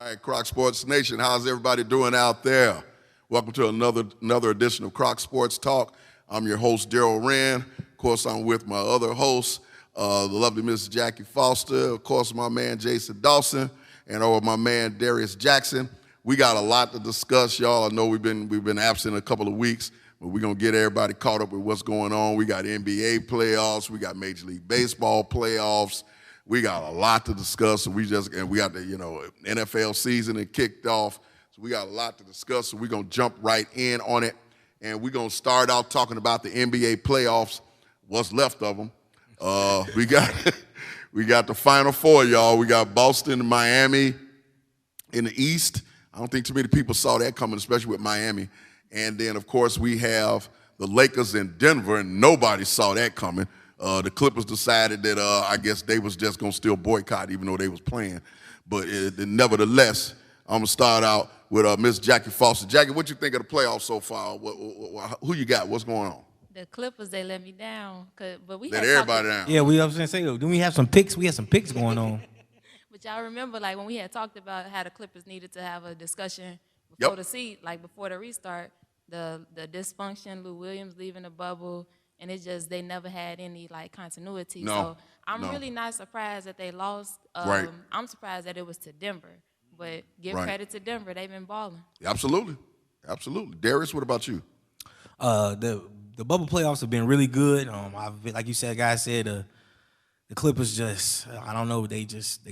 All right, Kroc Sports Nation, how's everybody doing out there? Welcome to another edition of Kroc Sports Talk. I'm your host, Daryl Wren. Of course, I'm with my other host, the lovely Mrs. Jackie Foster. Of course, my man, Jason Dawson, and over my man, Darius Jackson. We got a lot to discuss, y'all. I know we've been absent a couple of weeks, but we're going to get everybody caught up with what's going on. We got NBA playoffs. We got Major League Baseball playoffs. We got a lot to discuss, and we got the NFL season that kicked off, so we got a lot to discuss. So we're gonna jump right in on it, and we're gonna start out talking about the NBA playoffs, what's left of them. We got the Final Four, y'all. We got Boston and Miami in the East. I don't think too many people saw that coming, especially with Miami. And then, of course, we have the Lakers in Denver, and nobody saw that coming. The Clippers decided that I guess they was just going to still boycott even though they was playing. But nevertheless, I'm going to start out with Miss Jackie Foster. Jackie, what you think of the playoffs so far? Who you got? What's going on? The Clippers, they let me down. But we Let had everybody down. Yeah, we was going to say, do we have some picks? We had some picks going on. But y'all remember, like, when we had talked about how the Clippers needed to have a discussion before before the restart, the dysfunction, Lou Williams leaving the bubble, and they never had any, like, continuity. So I'm really not surprised that they lost. Right. I'm surprised that it was to Denver. But give credit to Denver. They've been balling. Absolutely. Absolutely. Darius, what about you? The bubble playoffs have been really good. Like you said, guys said, the Clippers I don't know, they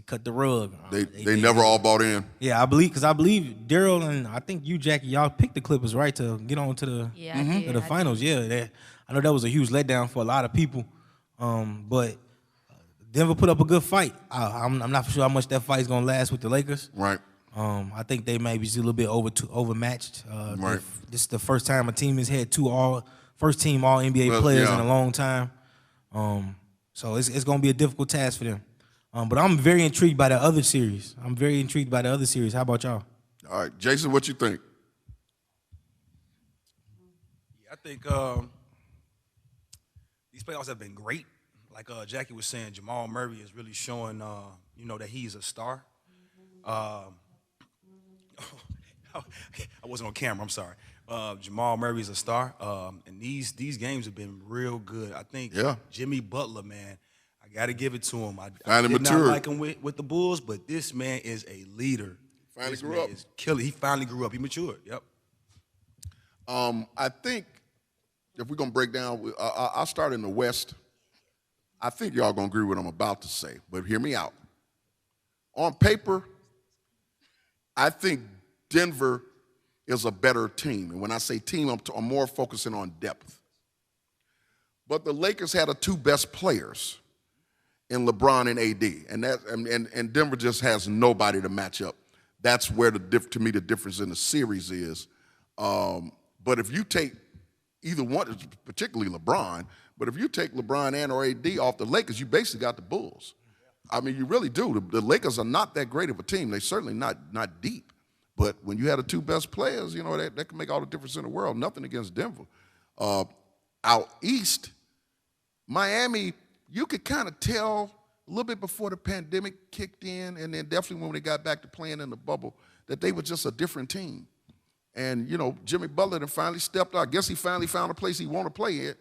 cut the rug. They never all bought in. Yeah, I believe Daryl and I think you, Jackie, y'all picked the Clippers, right, to get on to the finals. Yeah, I know that was a huge letdown for a lot of people, but Denver put up a good fight. I'm not sure how much that fight is gonna last with the Lakers. Right. I think they may be a little bit overmatched. Right. This is the first time a team has had first team all NBA players in a long time. So it's going to be a difficult task for them. But I'm very intrigued by the other series. How about y'all? All right. Jason, what you think? Yeah, I think these playoffs have been great. Like Jackie was saying, Jamal Murray is really showing, that he's a star. I wasn't on camera. I'm sorry. Jamal Murray is a star, and these games have been real good. I think Jimmy Butler, man, I got to give it to him. I did not like him with the Bulls, but this man is a leader. Finally this grew man up. Is killer. He finally grew up. He matured. Yep. I think if we're going to break down, I'll start in the West. I think y'all going to agree with what I'm about to say, but hear me out. On paper, I think Denver is a better team. And when I say team, I'm more focusing on depth. But the Lakers had the two best players in LeBron and AD. And Denver just has nobody to match up. That's where to me the difference in the series is. But if you take either one, particularly LeBron, but if you take LeBron and or AD off the Lakers, you basically got the Bulls. I mean, you really do. The Lakers are not that great of a team. They're certainly not deep. But when you have the two best players, that can make all the difference in the world. Nothing against Denver. Out east, Miami, you could kind of tell a little bit before the pandemic kicked in, and then definitely when they got back to playing in the bubble, that they were just a different team. And, Jimmy Butler finally stepped out. I guess he finally found a place he wanted to play at.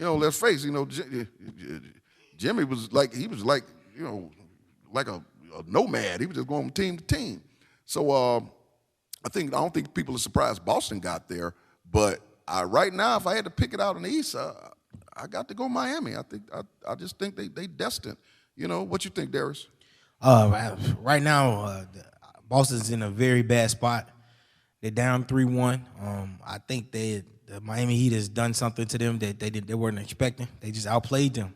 Let's face it, Jimmy was like a nomad. He was just going from team to team. So I don't think people are surprised Boston got there. But right now, if I had to pick it out in the East, I got to go Miami. I just think they destined. What you think, Darius? Right now, Boston's in a very bad spot. They're down 3-1. I think the Miami Heat has done something to them that they weren't expecting. They just outplayed them.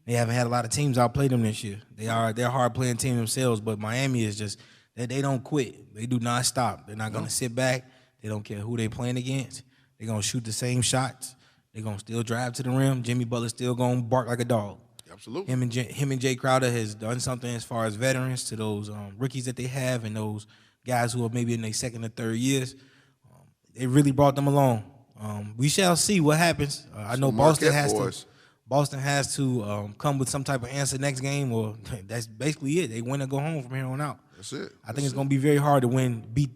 They haven't had a lot of teams outplay them this year. They're a hard-playing team themselves, but Miami is just they don't quit. They do not stop. They're not going to sit back. They don't care who they're playing against. They're going to shoot the same shots. They're going to still drive to the rim. Jimmy Butler's still going to bark like a dog. Absolutely. Him and Jay Crowder has done something as far as veterans to those rookies that they have and those guys who are maybe in their second or third years. They really brought them along. We shall see what happens. I know Boston has to. Boston has to come with some type of answer next game, or that's basically it. They win or go home from here on out. That's it. I think it's going to be very hard to beat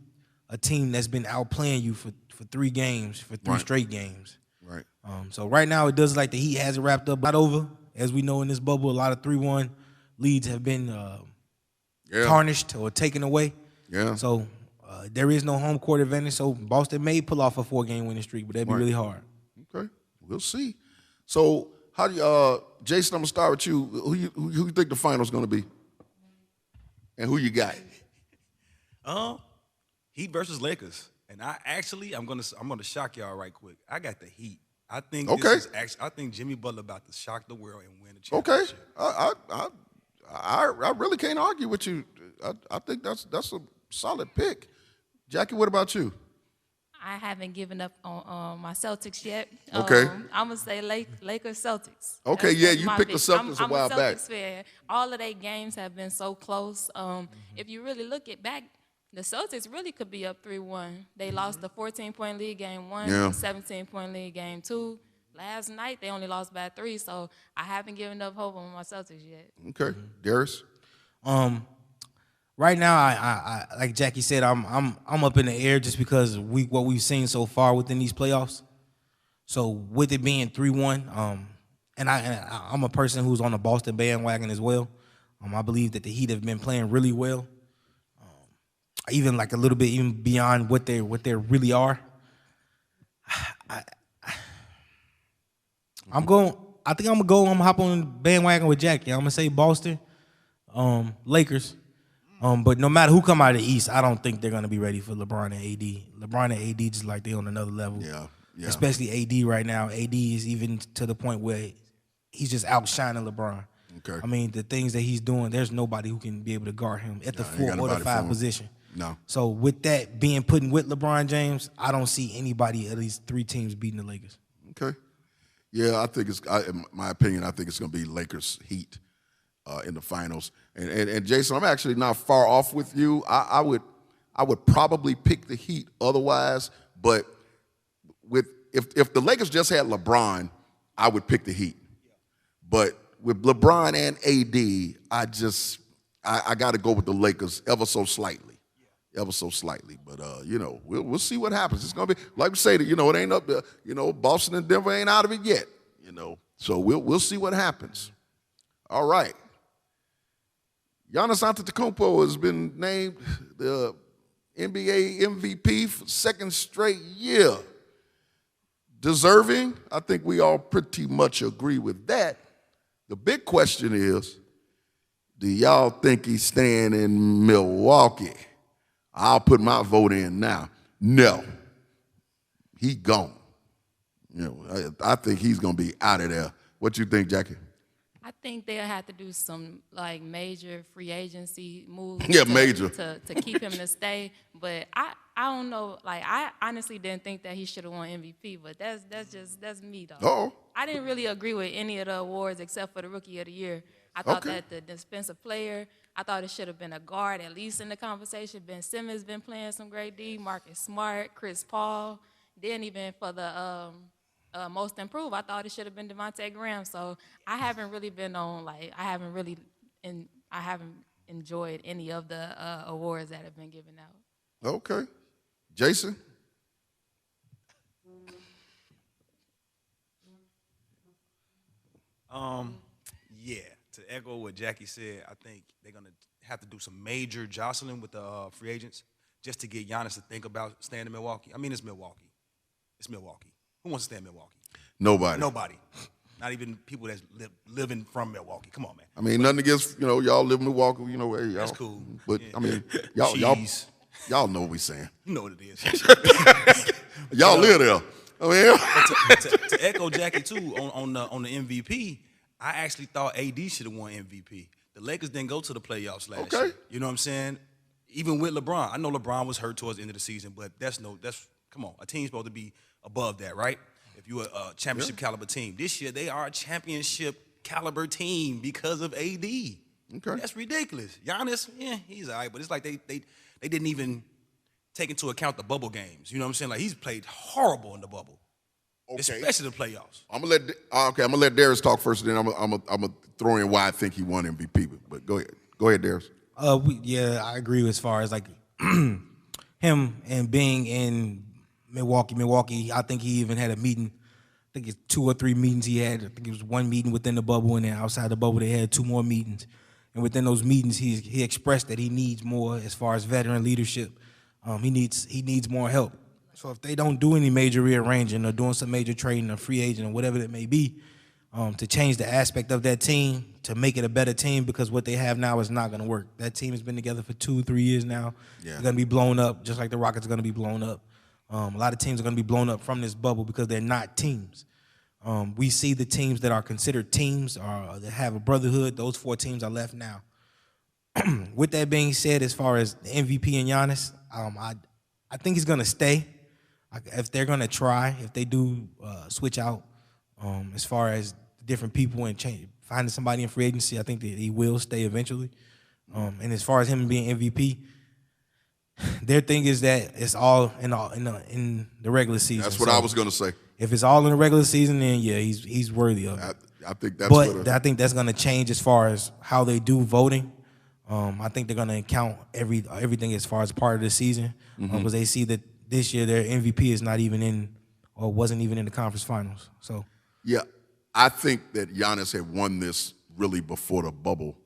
a team that's been outplaying you for 3 games, for 3 straight games. Right. So right now it does like the Heat has it wrapped up, not over. As we know in this bubble, a lot of 3-1 leads have been tarnished or taken away. Yeah. So there is no home court advantage. So Boston may pull off a 4-game winning streak, but that'd be really hard. Okay, we'll see. So how do you, Jason? I'm gonna start with you. Who you think the final's gonna be, and who you got? Heat versus Lakers, and I'm gonna shock y'all right quick. I got the Heat. I think I think Jimmy Butler about to shock the world and win the championship. Okay, I really can't argue with you. I think that's a solid pick. Jackie, what about you? I haven't given up on my Celtics yet. Okay. I'm going to say Lakers Celtics. Okay, that's you picked the Celtics a while back. Fan. All of their games have been so close. If you really look at back, the Celtics really could be up 3-1. They lost the 14-point lead game 1, the 17-point lead game 2. Last night, they only lost by 3, so I haven't given up hope on my Celtics yet. Okay. Darius? Right now, I like Jackie said, I'm up in the air just because what we've seen so far within these playoffs. So with it being 3-1, and I'm a person who's on the Boston bandwagon as well. I believe that the Heat have been playing really well, even like a little bit even beyond what they really are. I think I'm gonna hop on the bandwagon with Jackie. I'm gonna say Boston, Lakers. But no matter who come out of the East, I don't think they're going to be ready for LeBron and AD. LeBron and AD just like they on another level. Yeah. Especially AD right now. AD is even to the point where he's just outshining LeBron. Okay. I mean, the things that he's doing, there's nobody who can be able to guard him at the 4 or the 5 position. No. So with that being put in with LeBron James, I don't see anybody, at least 3 teams, beating the Lakers. Okay. Yeah, I think in my opinion, I think it's going to be Lakers Heat in the finals. And Jason, I'm actually not far off with you. I would probably pick the Heat otherwise, but if the Lakers just had LeBron, I would pick the Heat. But with LeBron and AD, I got to go with the Lakers ever so slightly. But we'll see what happens. It's gonna be like we say that it ain't up there. Boston and Denver ain't out of it yet. So we'll see what happens. All right. Giannis Antetokounmpo has been named the NBA MVP for 2nd straight year. Deserving, I think we all pretty much agree with that. The big question is, do y'all think he's staying in Milwaukee? I'll put my vote in now. No. He gone. I think he's going to be out of there. What you think, Jackie? I think they'll have to do some major free agency moves. Major to keep him to stay. But I don't know. I honestly didn't think that he should have won MVP. But that's me though. Uh-oh. I didn't really agree with any of the awards except for the Rookie of the Year. I thought that the defensive player, I thought it should have been a guard at least in the conversation. Ben Simmons been playing some great D. Marcus Smart, Chris Paul. Then even for the most improved, I thought it should have been Devontae Graham. So I haven't really been on I haven't enjoyed any of the awards that have been given out. Okay. Jason? Yeah, to echo what Jackie said, I think they're going to have to do some major jostling with the free agents just to get Giannis to think about staying in Milwaukee. I mean, it's Milwaukee. It's Milwaukee. Who wants to stay in Milwaukee? Nobody. Not even people that's living from Milwaukee. Come on, man. I mean, nothing against, y'all live in Milwaukee, hey, y'all. That's cool. But, yeah. I mean, y'all know what we're saying. You know what it is. Y'all live there. I mean, to echo Jackie, too, on the MVP, I actually thought AD should have won MVP. The Lakers didn't go to the playoffs last year. You know what I'm saying? Even with LeBron. I know LeBron was hurt towards the end of the season, but come on. A team's supposed to be above that, right? If you're a championship caliber team. This year, they are a championship caliber team because of AD. Okay. That's ridiculous. Giannis, he's all right, but it's like they didn't even take into account the bubble games. You know what I'm saying? Like, he's played horrible in the bubble. especially the playoffs. I'm gonna let Darius talk first, and then I'm gonna throw in why I think he won MVP. But go ahead, Darius. I agree as far as like him and being in Milwaukee. I think he even had a meeting. I think it's 2 or 3 meetings he had. I think it was one meeting within the bubble, and then outside the bubble they had 2 more meetings. And within those meetings, he expressed that he needs more as far as veteran leadership. He needs more help. So if they don't do any major rearranging or doing some major trading or free agent or whatever it may be, to change the aspect of that team to make it a better team, because what they have now is not going to work. That team has been together for 2 or 3 years now. Yeah. They're going to be blown up, just like the Rockets are going to be blown up. A lot of teams are going to be blown up from this bubble because they're not teams. We see the teams that are considered teams or that have a brotherhood. Those 4 teams are left now. With that being said, as far as the MVP and Giannis, I think he's going to stay. If they're going to try, if they do switch out as far as different people and finding somebody in free agency, I think that he will stay eventually. And as far as him being MVP, their thing is that it's all in the regular season. That's what I was going to say. If it's all in the regular season, then yeah, he's worthy of it. I think that's. But I think that's going to change as far as how they do voting. I think they're going to count everything as far as part of the season, because they see that this year their MVP is not even in or wasn't even in the conference finals. So yeah, I think that Giannis had won this really before the bubble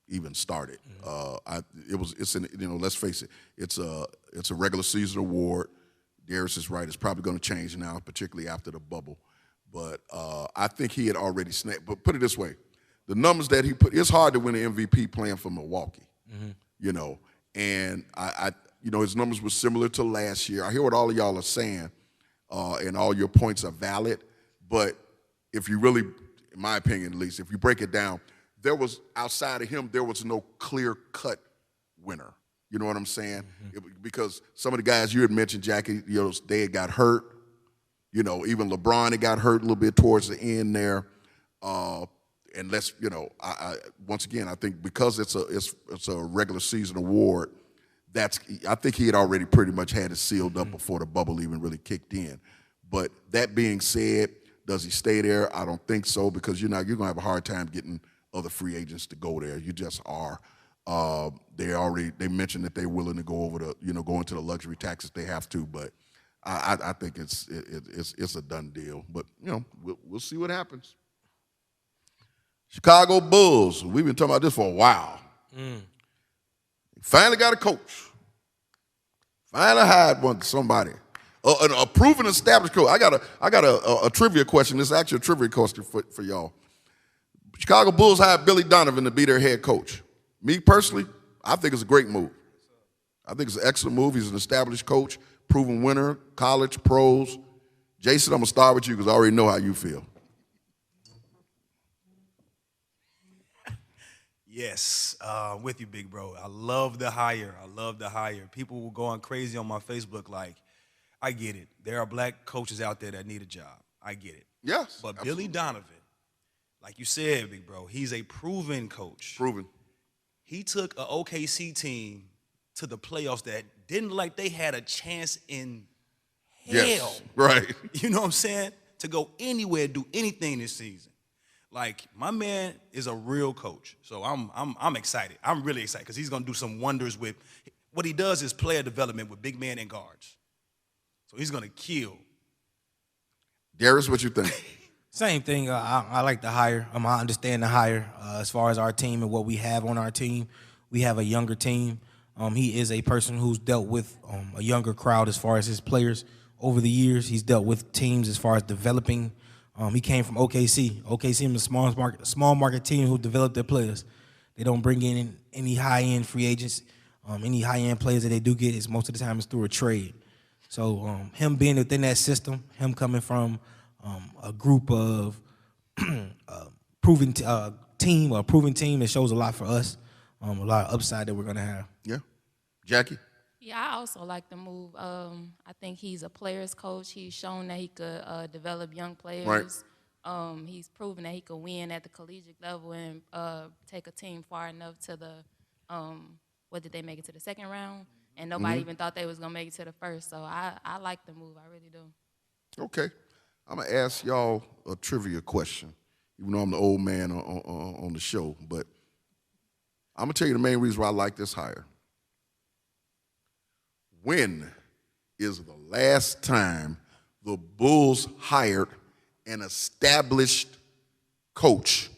even started. Let's face it, it's a regular season award. Darius is right. It's probably going to change now, particularly after the bubble. But I think he had already snapped. But put it this way, the numbers that he put, it's hard to win an MVP playing for Milwaukee, and his numbers were similar to last year. I hear what all of y'all are saying, and all your points are valid, but if you really, in my opinion at least, if you break it down, outside of him, there was no clear-cut winner. You know what I'm saying? Because some of the guys you had mentioned, Jackie, they had got hurt. Even LeBron had got hurt a little bit towards the end there. And once again, I think because it's a regular season award, I think he had already pretty much had it sealed up before the bubble even really kicked in. But that being said, does he stay there? I don't think so, because you're going to have a hard time getting other free agents to go there. You just are. They mentioned that they're willing to go over go into the luxury tax if they have to, but I think it's a done deal. But we'll see what happens. Chicago Bulls. We've been talking about this for a while. Finally got a coach. Finally hired somebody. A proven, established coach. I got a trivia question. This is actually a trivia question for y'all. Chicago Bulls hired Billy Donovan to be their head coach. Me personally, I think it's a great move. I think it's an excellent move. He's an established coach, proven winner, college, pros. Jason, I'm going to start with you because I already know how you feel. Yes, with you, big bro. I love the hire. People were going crazy on my Facebook like, I get it. There are black coaches out there that need a job. I get it. Yes. But absolutely. Billy Donovan, like you said, big bro, he's a proven coach. Proven. He took an OKC team to the playoffs that didn't look like they had a chance in hell. Yes, right. You know what I'm saying? To go anywhere, do anything this season. Like, my man is a real coach. So I'm excited. I'm really excited because he's going to do some wonders with what he does is player development with big men and guards. So he's going to kill. Darius, what you think? Same thing. I like the hire. I understand the hire. As far as our team and what we have on our team, we have a younger team. He is a person who's dealt with a younger crowd as far as his players over the years. He's dealt with teams as far as developing. He came from OKC. OKC is a small market team who develop their players. They don't bring in any high-end free agents. Any high-end players that they do get is most of the time is through a trade. So him being within that system, him coming from a group of proven team, it shows a lot for us, a lot of upside that we're going to have. Yeah. Jackie? Yeah, I also like the move. I think he's a player's coach. He's shown that he could develop young players. Right. He's proven that he could win at the collegiate level and take a team far enough to the, what did they make it to the second round? And nobody even thought they was going to make it to the first. So I like the move. I really do. Okay. I'm going to ask y'all a trivia question, even though I'm the old man on the show. But I'm going to tell you the main reason why I like this hire. When is the last time the Bulls hired an established coach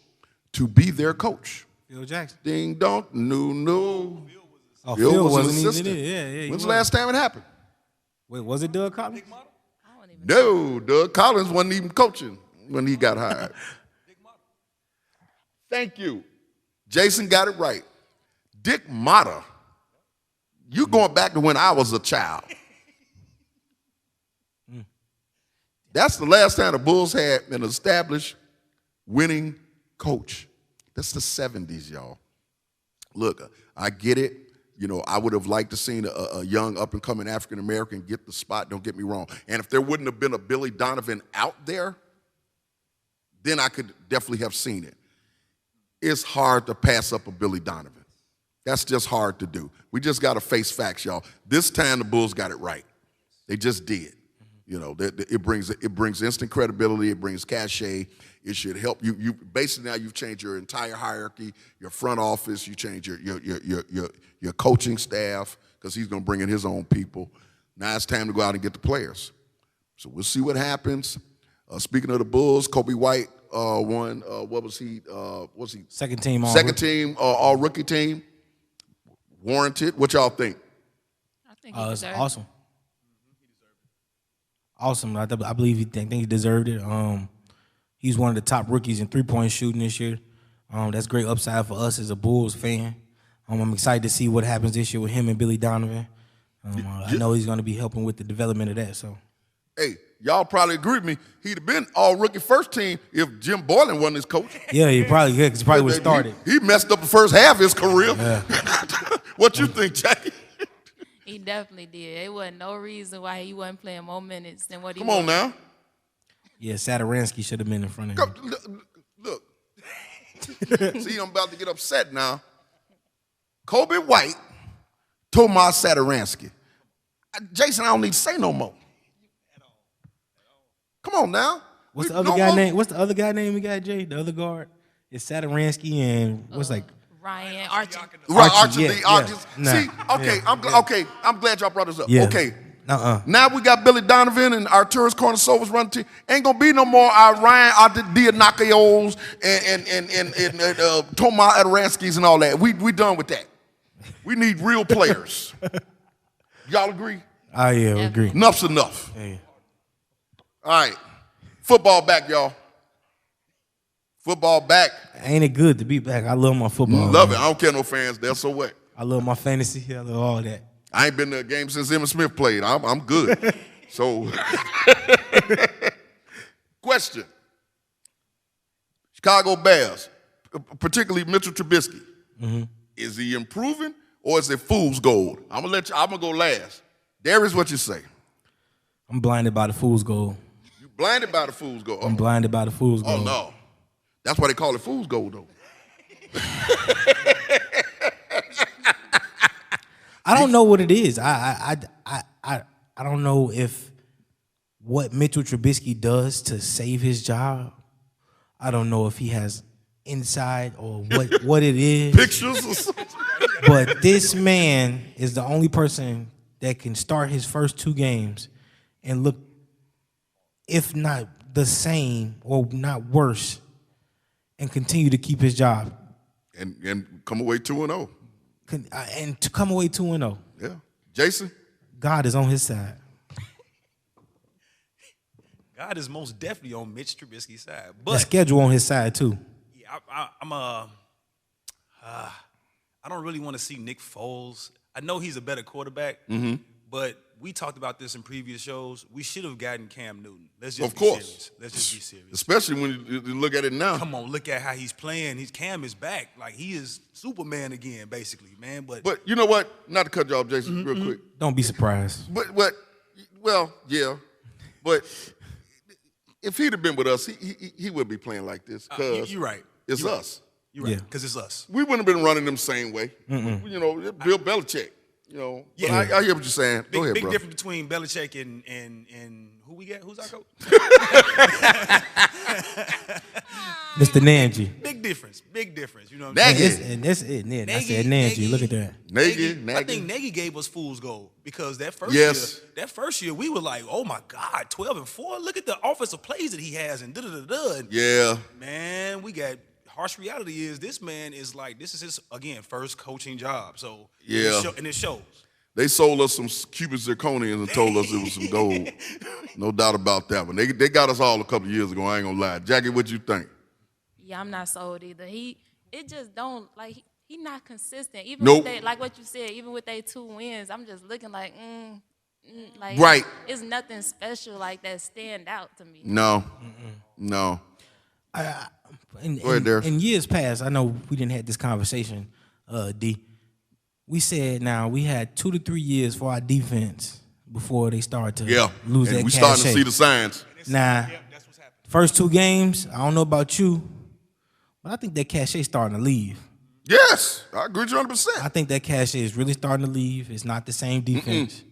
to be their coach? Phil Jackson. Ding dong, no. Oh, Phil was an wasn't even assistant. Yeah, When's the last time it happened? Wait, was it Doug Collins? No, Doug Collins wasn't even coaching when he got hired. Thank you. Jason got it right. Dick Motta. You going back to when I was a child. That's the last time the Bulls had an established winning coach. That's the 70s, y'all. Look, I get it. You know, I would have liked to seen a young up-and-coming African-American get the spot, don't get me wrong. And if there wouldn't have been a Billy Donovan out there, then I could definitely have seen it. It's hard to pass up a Billy Donovan. That's just hard to do. We just got to face facts, y'all. This time the Bulls got it right. They just did. You know, it brings instant credibility. It brings cachet. It should help you. You basically now you've changed your entire hierarchy, your front office. You change your coaching staff because he's going to bring in his own people. Now it's time to go out and get the players. So we'll see what happens. Speaking of the Bulls, Kobe White won. What was he? Second team. All rookie team. Warranted. What y'all think? I think it's awesome. Awesome. I believe he think he deserved it. He's one of the top rookies in three-point shooting this year. That's great upside for us as a Bulls fan. I'm excited to see what happens this year with him and Billy Donovan. I know he's going to be helping with the development of that. So, hey, y'all probably agree with me. He'd have been all rookie first team if Jim Boylan wasn't his coach. Yeah, he probably could because he probably would have started. He messed up the first half of his career. Yeah. What you think, Jackie? He definitely did. There wasn't no reason why he wasn't playing more minutes than what he was. Come on now. Yeah, Saturansky should have been in front of him. Look. See, I'm about to get upset now. Kobe White, Tomas Saturansky. Jason, I don't need to say no more. Come on now. What's the other guy name? What's the other guy name we got, Jay? The other guard? It's Saturansky and what's Ryan Archie. Right, Archie. Yeah. See, okay, yeah, I'm glad y'all brought this up. Yeah. Okay. Now we got Billy Donovan and Arturas Kornisovas running team. Ain't gonna be no more Ryan Dianakios and Tomas Adoranskis and all that. We done with that. We need real players. Y'all agree? Oh yeah, we agree. Enough's enough. Yeah. All right, football back, y'all. Football back. Ain't it good to be back? I love my football. Love it. I don't care no fans there, so what? I love my fantasy. I love all that. I ain't been to a game since Emmitt Smith played. I'm good. So, question. Chicago Bears, particularly Mitchell Trubisky, is he improving or is it fool's gold? I'm gonna go last. There is what you say. I'm blinded by the fool's gold. You blinded by the fool's gold? I'm blinded by the fool's gold. Oh no. That's why they call it fool's gold though. I don't know what it is. I don't know if what Mitchell Trubisky does to save his job. I don't know if he has insight or what it is. Pictures or something. But this man is the only person that can start his first two games and look, if not the same or not worse, and continue to keep his job. And come away 2-0. And to come away 2-0. Yeah. Jason? God is on his side. God is most definitely on Mitch Trubisky's side. But the schedule on his side, too. Yeah, I don't really want to see Nick Foles. I know he's a better quarterback, but we talked about this in previous shows. We should have gotten Cam Newton. Let's just be serious. Let's just be serious. Especially when you look at it now. Come on, look at how he's playing. Cam is back. Like, he is Superman again, basically, man. But you know what? Not to cut you off, Jason, real quick. Don't be surprised. Well, yeah. But if he'd have been with us, he would be playing like this. You're right. It's us. You're right, because it's us. We wouldn't have been running them same way. You know, Bill Belichick. you know. But I hear what you're saying. Go ahead, big bro. difference between Belichick and who we got? Who's our coach? Mr. Nagy. Big difference. You know what I'm Nagy. saying? And that's it. I said Nagy. Look at that. Nagy. I think Nagy gave us fool's gold because that first year we were like, oh my God, 12-4. Look at the offensive plays that he has and da-da-da-da. Yeah. Man, we got harsh reality is this man is like, this is his, again, first coaching job. So yeah. And it shows. They sold us some cubic zirconians and told us it was some gold. No doubt about that one. They got us all a couple of years ago, I ain't gonna lie. Jackie, what you think? Yeah, I'm not sold either. It just don't, like, he not consistent. Even nope. with like what you said, even with they 2 wins, I'm just looking like, like, right. It's nothing special like that stand out to me. No. No. In years past, I know we didn't have this conversation, D. We said now we had 2 to 3 years for our defense before they start to lose that cachet. We starting to see the signs. Now, first 2 games, I don't know about you, but I think that cachet starting to leave. Yes, I agree with you 100%. I think that cachet is really starting to leave. It's not the same defense.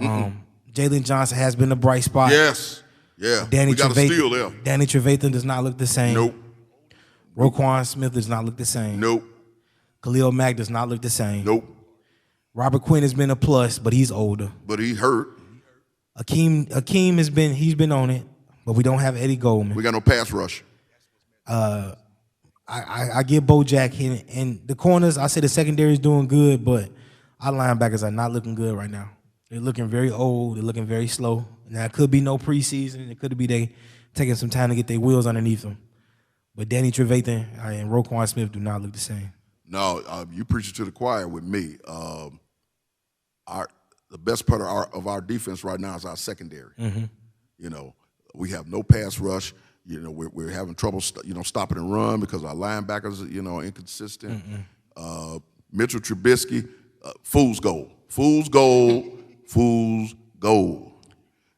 Jalen Johnson has been a bright spot. Yes. Yeah. We got a steal there. Danny Trevathan does not look the same. Nope. Roquan Smith does not look the same. Nope. Khalil Mack does not look the same. Nope. Robert Quinn has been a plus, but he's older. But he hurt. Akeem he's been on it, but we don't have Eddie Goldman. We got no pass rush. I give Bo Jack and the corners. I say the secondary is doing good, but our linebackers are not looking good right now. They're looking very old. They're looking very slow. Now it could be no preseason. It could be they taking some time to get their wheels underneath them. But Danny Trevathan and Roquan Smith do not look the same. No, you preaching to the choir with me. The best part of our defense right now is our secondary. You know, we have no pass rush. You know, we're having trouble, stopping and run because our linebackers, are inconsistent. Mitchell Trubisky, fool's gold. Fool's gold. Fool's gold.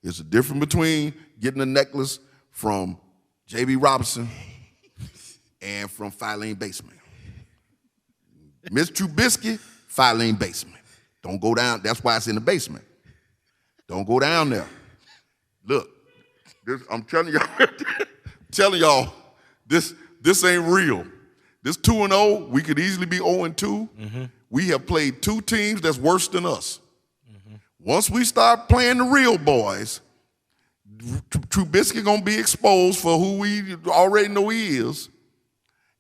It's the difference between getting a necklace from J.B. Robinson and from Filene Basement. Miss Trubisky, Filene Basement. Don't go down. That's why it's in the basement. Don't go down there. Look, I'm telling y'all, this ain't real. This 2-0, we could easily be 0-2. We have played 2 teams that's worse than us. Once we start playing the real boys, Trubisky gonna be exposed for who we already know he is.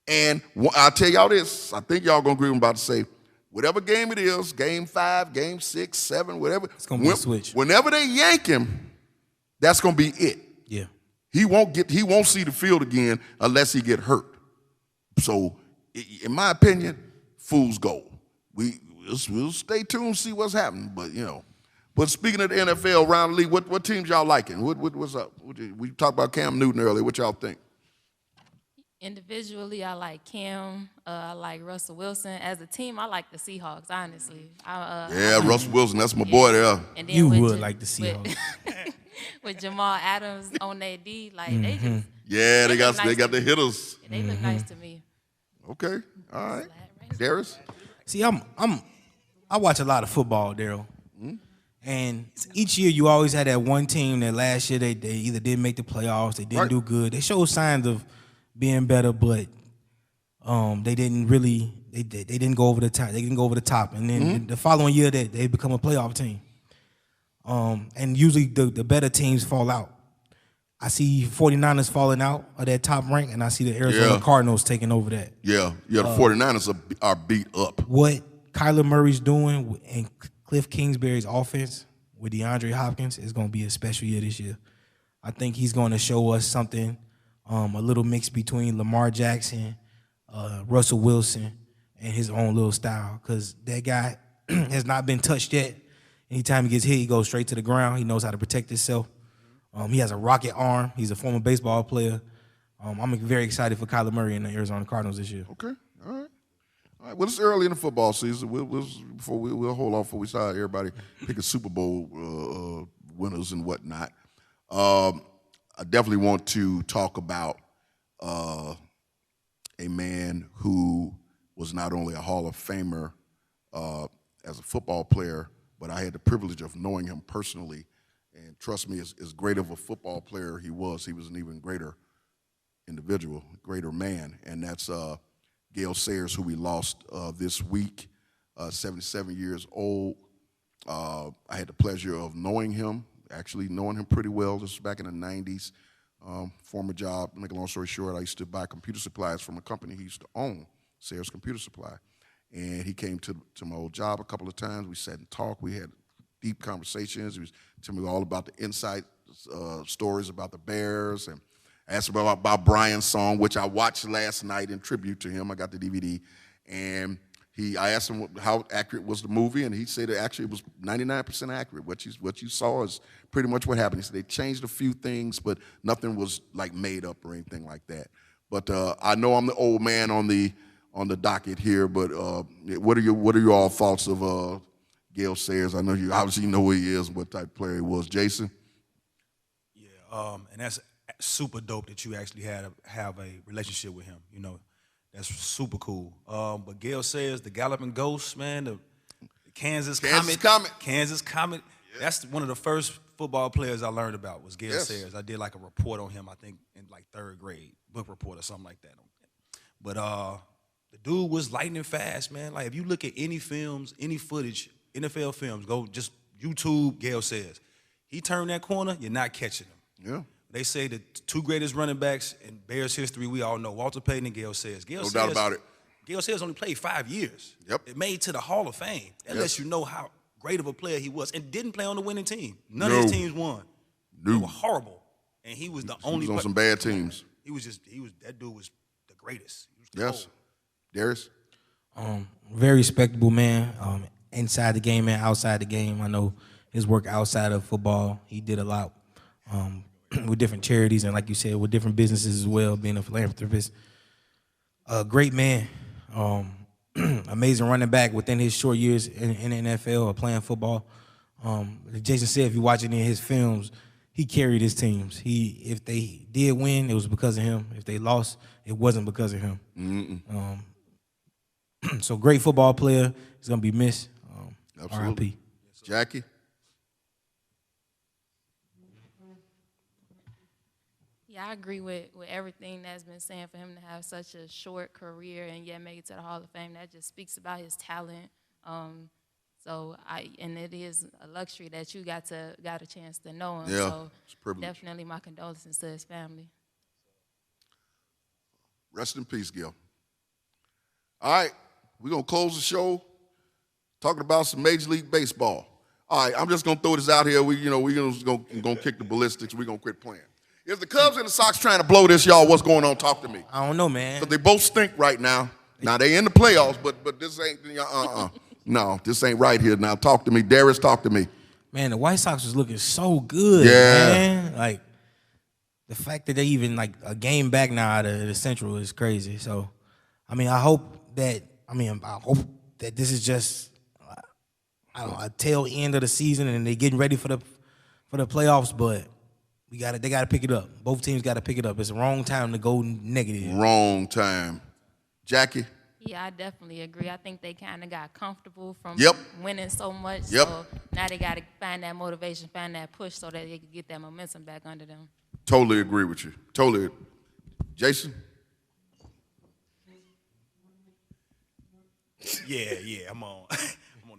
And I'll tell y'all this, I think y'all gonna agree with what I'm about to say. Whatever game it is, game 5, game 6, 7, whatever. It's gonna be a switch. Whenever they yank him, that's gonna be it. Yeah. He won't see the field again unless he get hurt. So, in my opinion, fool's gold. We'll stay tuned and see what's happening. But speaking of the NFL round the league, what teams y'all liking? What's up? We talked about Cam Newton earlier. What y'all think? Individually, I like Cam. I like Russell Wilson. As a team, I like the Seahawks, honestly. Russell Wilson, that's my boy there. And then you would like the Seahawks. With Jamal Adams on their D, like they just they got the hitters. They look nice to me. Okay, all right. Darius? See, I watch a lot of football, Daryl. And each year you always had that one team that last year they either didn't make the playoffs, they didn't do good. They showed signs of being better, but they didn't really they didn't go over the top. They didn't go over the top. And then the following year they become a playoff team. And usually the better teams fall out. I see 49ers falling out of that top rank, and I see the Arizona Cardinals taking over that. Yeah, the 49ers are beat up. What Kyler Murray's doing and Cliff Kingsbury's offense with DeAndre Hopkins is going to be a special year this year. I think he's going to show us something, a little mix between Lamar Jackson, Russell Wilson, and his own little style, because that guy has not been touched yet. Anytime he gets hit, he goes straight to the ground. He knows how to protect himself. He has a rocket arm. He's a former baseball player. I'm very excited for Kyler Murray and the Arizona Cardinals this year. Okay, all right. Well, it's early in the football season. We'll hold off before we start everybody picking Super Bowl winners and whatnot. I definitely want to talk about a man who was not only a Hall of Famer as a football player, but I had the privilege of knowing him personally. And trust me, as great of a football player he was an even greater individual, greater man. And that's Gale Sayers, who we lost this week, 77 years old. I had the pleasure of knowing him, actually knowing him pretty well. This was back in the 90s. Former job, make a long story short, I used to buy computer supplies from a company he used to own, Sayers Computer Supply. And he came to my old job a couple of times. We sat and talked. We had deep conversations. He was telling me all about the inside stories about the Bears. And I asked him about Brian's song, which I watched last night in tribute to him. I got the DVD. And I asked him how accurate was the movie, and he said actually it was 99% accurate. What you saw is pretty much what happened. He said they changed a few things, but nothing was like made up or anything like that. But I know I'm the old man on the docket here. But what are your all thoughts of Gale Sayers? I know you obviously know who he is, what type of player he was. Jason? Yeah, and that's super dope that you actually have a relationship with him. You know. That's super cool. But Gale Sayers, the Galloping Ghost, man, the Kansas Comet. Yeah. That's one of the first football players I learned about was Gale Sayers. I did like a report on him, I think, in like 3rd grade, book report or something like that. But the dude was lightning fast, man. Like if you look at any films, any footage, NFL films, go just YouTube Gale Sayers. He turned that corner, you're not catching him. Yeah. They say the 2 greatest running backs in Bears history, we all know, Walter Payton and Gale Sayers. No doubt about it. Gale Sayers only played 5 years. Yep. It made to the Hall of Fame. That lets you know how great of a player he was, and didn't play on the winning team. None of his teams won. They were horrible, and he was the only. He was on some bad teams. That dude was the greatest. He was the yes. Darius? Very respectable man, inside the game and outside the game. I know his work outside of football. He did a lot with different charities and, like you said, with different businesses as well, being a philanthropist. A great man, amazing running back within his short years in the NFL or playing football. Jason said if you watch any of his films, he carried his teams. If they did win, it was because of him. If they lost, it wasn't because of him. So great football player. He's going to be missed. Absolutely. R.I.P. Jackie? Yeah, I agree with everything that's been saying. For him to have such a short career and yet make it to the Hall of Fame, that just speaks about his talent. And it is a luxury that you got a chance to know him. Yeah, so it's a privilege. Definitely my condolences to his family. Rest in peace, Gil. All right, we're gonna close the show talking about some Major League Baseball. All right, I'm just gonna throw this out here. We're gonna kick the ballistics. We're gonna quit playing. Is the Cubs and the Sox trying to blow this, y'all? What's going on? Talk to me. I don't know, man. Because they both stink right now. Now, they in the playoffs, but this ain't, No, this ain't right here. Now, talk to me. Darius, talk to me. Man, the White Sox was looking so good, yeah. Man. Like, the fact that they even, like, a game back now out of the Central is crazy. So, I hope that this is just, a tail end of the season and they're getting ready for the playoffs, but they gotta pick it up. Both teams gotta pick it up. It's the wrong time to go negative. Wrong time. Jackie? Yeah, I definitely agree. I think they kind of got comfortable from winning so much. Yep. So now they got to find that motivation, find that push so that they can get that momentum back under them. Totally agree with you. Totally. Jason? Yeah, I'm on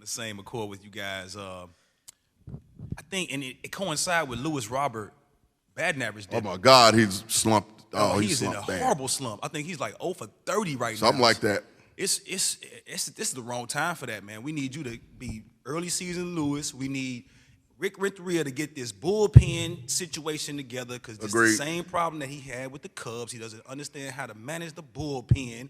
the same accord with you guys. I think, and it coincides with Lewis Robert batting average. Oh my God, he's slumped. He's in a horrible slump. I think he's like 0 for 30 right now. Something like that. This is the wrong time for that, man. We need you to be early season Lewis. We need Rick Renteria to get this bullpen situation together because it's the same problem that he had with the Cubs. He doesn't understand how to manage the bullpen.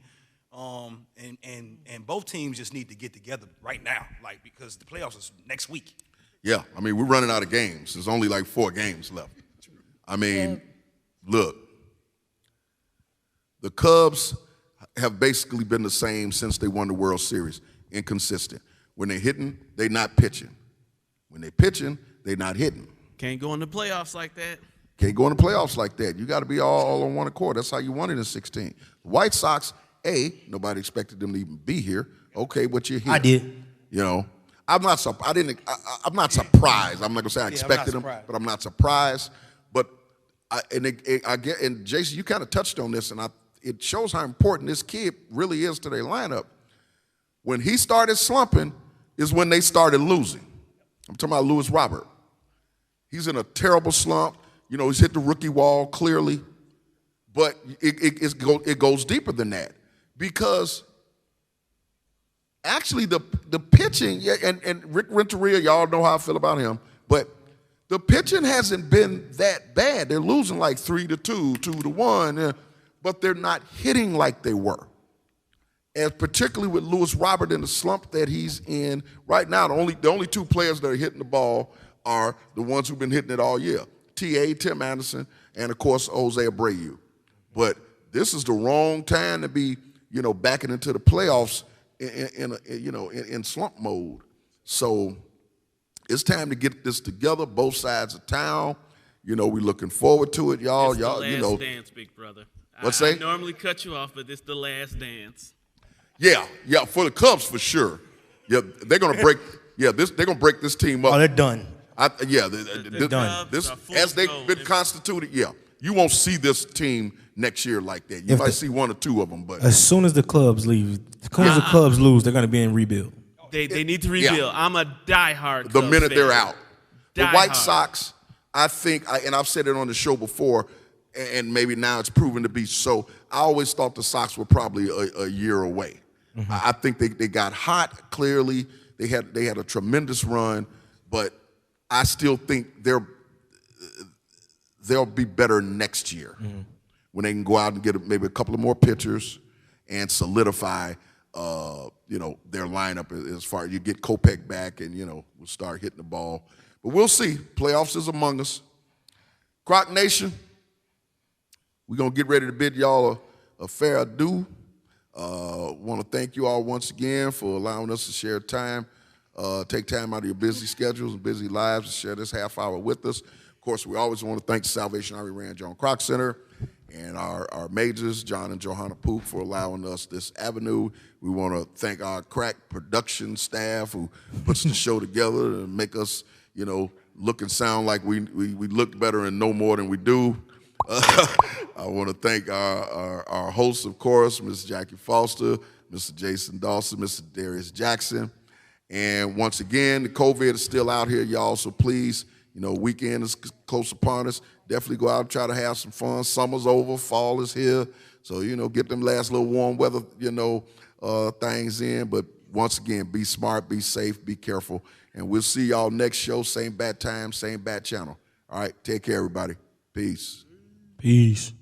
And both teams just need to get together right now, like, because the playoffs is next week. Yeah, we're running out of games. There's only like 4 games left. Look, the Cubs have basically been the same since they won the World Series. Inconsistent. When they're hitting, they're not pitching. When they're pitching, they're not hitting. Can't go in the playoffs like that. Can't go in the playoffs like that. You got to be all on one accord. That's how you won it in 16. The White Sox, nobody expected them to even be here. Okay, but you're here. I did. I'm not surprised. I'm not surprised. I'm not gonna say I expected him, but I'm not surprised. But and Jason, you kind of touched on this, and it shows how important this kid really is to their lineup. When he started slumping, is when they started losing. I'm talking about Lewis Robert. He's in a terrible slump. You know, he's hit the rookie wall clearly, but it goes deeper than that because actually the pitching, and Rick Renteria, y'all know how I feel about him, but the pitching hasn't been that bad. They're losing like 3-2, 2-1, but they're not hitting like they were. And particularly with Lewis Robert in the slump that he's in right now, the only two players that are hitting the ball are the ones who've been hitting it all year. Tim Anderson, and of course, Jose Abreu. But this is the wrong time to be, backing into the playoffs in slump mode. So it's time to get this together, both sides of town. We're looking forward to it, y'all. It's the last dance, big brother. I normally cut you off, but it's the last dance. Yeah, for the Cubs for sure. Yeah, they're gonna break. Yeah, they're gonna break this team up. Oh, they're done. They're done. This as they've been constituted. Yeah, you won't see this team next year like that. You might see one or two of them, but as soon as the Cubs leave, as soon as the Cubs lose, they're gonna be in rebuild. They need to rebuild. Yeah. I'm a diehard the minute fan. They're out. The White Sox, I think, and I've said it on the show before, and maybe now it's proven to be so. I always thought the Sox were probably a year away. Mm-hmm. I think they got hot. Clearly, they had a tremendous run, but I still think they'll be better next year when they can go out and get maybe a couple of more pitchers and solidify, their lineup as far as you get Kopech back and we'll start hitting the ball. But we'll see. Playoffs is among us. Kroc Nation, we're gonna get ready to bid y'all a fair adieu. Want to thank you all once again for allowing us to share time, take time out of your busy schedules and busy lives to share this half hour with us. Of course, we always want to thank the Salvation Army Rand John Kroc Center and our majors, John and Johanna Poop, for allowing us this avenue. We want to thank our crack production staff who puts the show together and make us, look and sound like we look better and know more than we do. I want to thank our hosts, of course, Ms. Jackie Foster, Mr. Jason Dawson, Mr. Darius Jackson. And once again, the COVID is still out here, y'all, so please, weekend is close upon us. Definitely go out and try to have some fun. Summer's over, fall is here. So, get them last little warm weather, things in. But once again, be smart, be safe, be careful. And we'll see y'all next show, same bat time, same bat channel. All right, take care, everybody. Peace. Peace.